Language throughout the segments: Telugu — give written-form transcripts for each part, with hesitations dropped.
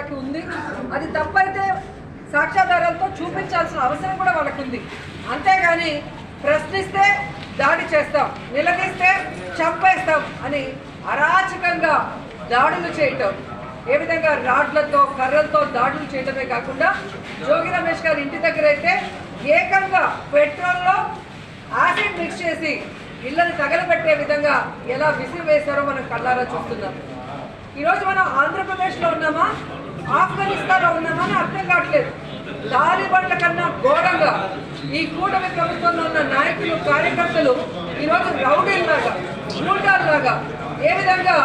వాళ్ళకి ఉంది. అది తప్పైతే సాక్ష్యాధారాలతో చూపించాల్సిన అవసరం కూడా వాళ్ళకు ఉంది. అంతేగాని ప్రశ్నిస్తే దాడి చేస్తాం, నిలదీస్తే చంపేస్తాం అని అరాచకంగా దాడులు చేయటం, ఏ విధంగా రాడ్లతో కర్రలతో దాడులు చేయడమే కాకుండా జోగి రమేష్ గారి ఇంటి దగ్గర అయితే ఏకంగా పెట్రోల్లో యాసిడ్ మిక్స్ చేసి ఇళ్ళని తగలబెట్టే విధంగా ఎలా విసిరివేశారో మనం కళ్ళారా చూస్తున్నాం. ఈరోజు మనం ఆంధ్రప్రదేశ్లో ఉన్నామా, ఆఫ్ఘనిస్తాన్లో ఉన్నామా అని అర్థం కావట్లేదు. తాలిబాన్ల కన్నా ఘోరంగా ఈ కూటమి ప్రభుత్వంలో ఉన్న నాయకులు, కార్యకర్తలు ఈరోజు రౌడీల్లాగా, గూండాల్లాగా ఏ విధంగా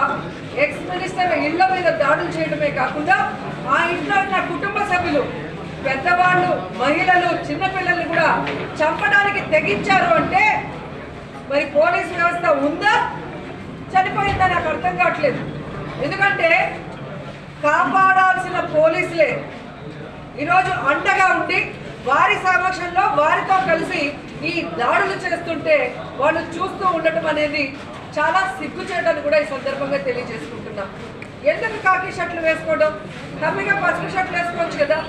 ఎక్స్ మినిస్టర్ ఇళ్ల మీద దాడులు చేయడమే కాకుండా ఆ ఇంట్లో ఉన్న కుటుంబ సభ్యులు, పెద్దవాళ్ళు, మహిళలు, చిన్నపిల్లల్ని కూడా చంపడానికి తెగించారు అంటే మరి పోలీస్ వ్యవస్థ ఉందా, చనిపోయిందా నాకు అర్థం కావట్లేదు. ఎందుకంటే కాపాడాల్సిన పోలీసులే ఈరోజు అండగా ఉండి వారి సమక్షంలో వారితో కలిసి ఈ దాడులు చేస్తుంటే వాళ్ళు చూస్తూ ఉండటం అనేది చాలా సిగ్గుచేటని కూడా ఈ సందర్భంగా తెలియజేసుకుంటున్నాం. ఎందుకు కాకి షర్ట్లు వేసుకోవడం, తమ్మిగా పసుపు షర్ట్లు వేసుకోవచ్చు కదా.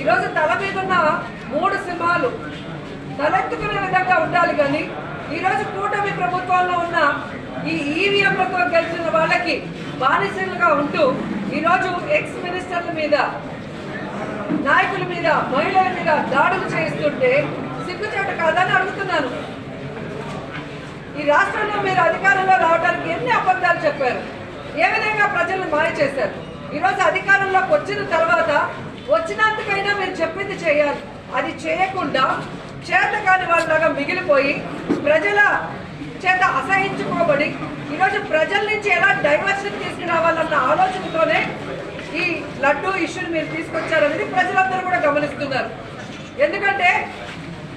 ఈరోజు తల మీద ఉన్న 3 సింహాలు తలెత్తుకునే విధంగా ఉండాలి. కానీ ఈరోజు కూటమి ప్రభుత్వంలో ఉన్న ఈ ఈవీఎంలతో గెలిచిన వాళ్ళకి బానిసలుగా ఉంటూ ఈరోజు ఎక్స్ మినిస్టర్ల మీద, నాయకుల మీద, మహిళల మీద దాడులు చేస్తుంటే సిగ్గుచేట కాదని అడుగుతున్నాను. ఈ రాష్ట్రంలో మీరు అధికారంలో రావడానికి ఎన్ని అబద్ధాలు చెప్పారు, ఏ విధంగా ప్రజలను మాయ చేశారు. ఈరోజు అధికారంలోకి వచ్చిన తర్వాత వచ్చినందుకైనా మీరు చెప్పింది చేయాలి. అది చేయకుండా చేతకాని వాళ్ళలాగా మిగిలిపోయి ప్రజల చేత అసహించుకోబడి ఈరోజు ప్రజల నుంచి ఎలా డైవర్షన్ తీసుకురావాలన్న ఆలోచనతోనే ఈ లడ్డూ ఇష్యూని మీరు తీసుకొచ్చారనేది ప్రజలందరూ కూడా గమనిస్తున్నారు. ఎందుకంటే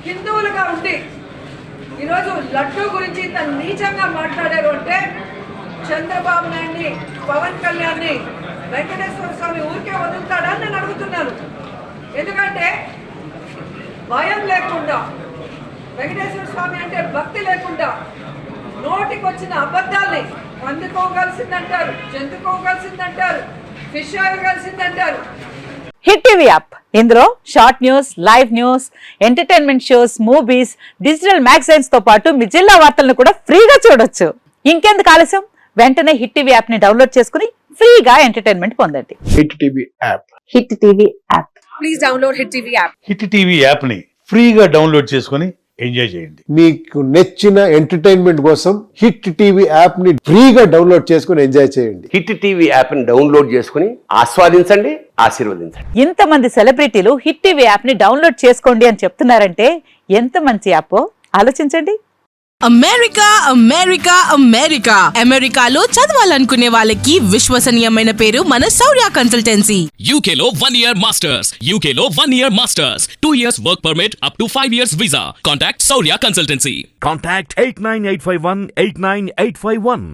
హిందువులుగా ఉండి ఈరోజు లడ్డూ గురించి ఇంత నీచంగా మాట్లాడారు అంటే చంద్రబాబు నాయుడిని, పవన్ కళ్యాణ్ని, వెంకటేశ్వర స్వామి ఊరికే వదులుతాడని నేను అడుగుతున్నాను. ఎందుకంటే భయం లేకుండా, వెంకటేశ్వర స్వామి అంటే భక్తి లేకుండా నోటికి వచ్చిన అబద్ధాల్ని అందుకోగలిసిందంటారు, జంతుకోగలిసిందంటారు, ఫిష్ ఆయిల్ కలిసిందంటారు. హిట్ టీవీ యాప్, ఇందులో short news, live news, entertainment shows, movies, digital magazines తో పాటు మీ జిల్లా వార్తలను కూడా ఫ్రీగా చూడొచ్చు. ఇంకెందుకు ఆలస్యం, వెంటనే హిట్ టీవీ యాప్ ని డౌన్లోడ్ చేసుకుని ఫ్రీగా ఎంటర్టైన్మెంట్ పొందండి. Hit TV app, hit TV app, please download hit TV app. Hit TV app ని ఫ్రీగా డౌన్లోడ్ చేసుకుని ఎంజాయ్ చేయండి. మీకు నచ్చిన ఎంటర్టైన్మెంట్ కోసం హిట్ టీవీ యాప్ ని ఫ్రీగా డౌన్లోడ్ చేసుకుని ఎంజాయ్ చేయండి. హిట్ టీవీ యాప్ ని డౌన్లోడ్ చేసుకుని ఆస్వాదించండి, ఆశీర్వదించండి. ఇంతమంది సెలబ్రిటీలు హిట్ టీవీ యాప్ ని డౌన్లోడ్ చేసుకోండి అని చెప్తున్నారంటే ఎంత మంచి యాప్ ఆలోచించండి. అమెరికా అమెరికా అమెరికా అమెరికాలో చదవాలనుకునే వాళ్ళకి విశ్వసనీయమైన పేరు మన శౌర్య కన్సల్టెన్సీ. UK లో 1 year masters, UK లో 1 year masters, 2 years work permit up to 5 years visa. Contact Saurya Consultancy. Contact 89851 89851.